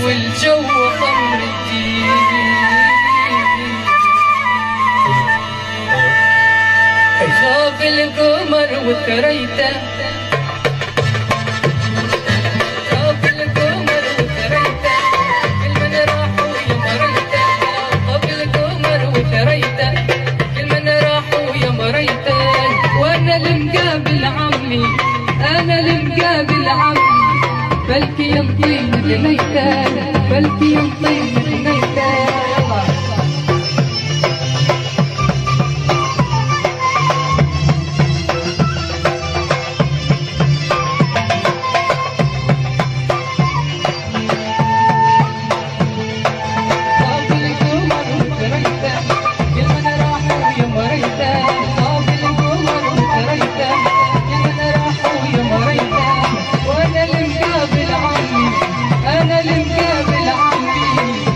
والجو خمر الدين. خاف القمر وكريته، خاف القمر وكريته، كل من راح ويا مريته. خاف القمر وكريته، كل من راح ويا مريته. وانا المقابل عمي، انا المقابل عمي، بلكي يمطين بنيته، بلكي يمطين بنيته.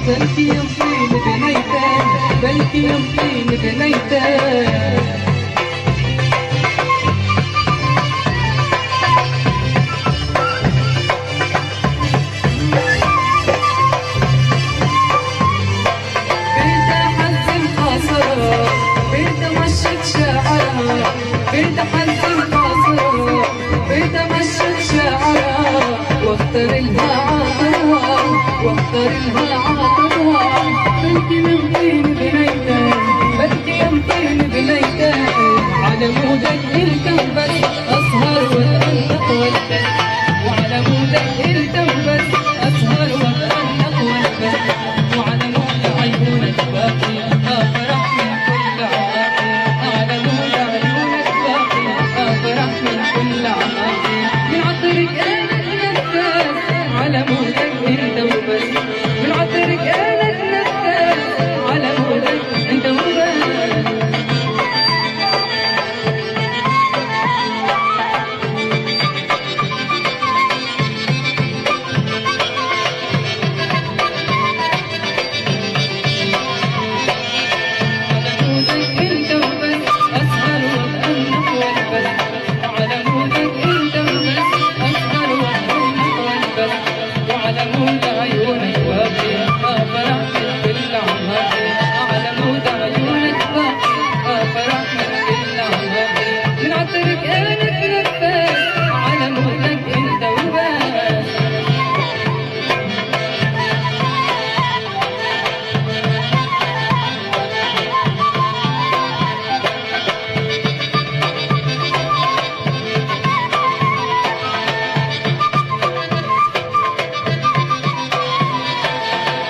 بلكي يمطين بنيته، بلكي يمطين بنيته. بنت مشت شعرها، بنت حزم قاصرها، بنت مشت شعرها، واختر لها عطرها، واختر لها عطرها. بلكي يمطين بنيته، بلكي يمطين بنيته. على مودك التنبس اسهر واتأنق والبس، وعلى مودك التنبس اسهر واتأنق والبس، وعلى مود عيونك باقي افرح من كل عواقب، على مود عيونك باقي افرح من كل عواقب. من عطرك انا اتنفس، على مودك انت وبس، من عطرك انا اتنفس، على مودك انت وبس.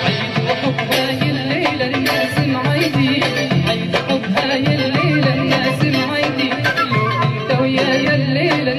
عيد حب هاي الليلة الناس معيدين، انت وياي الليلة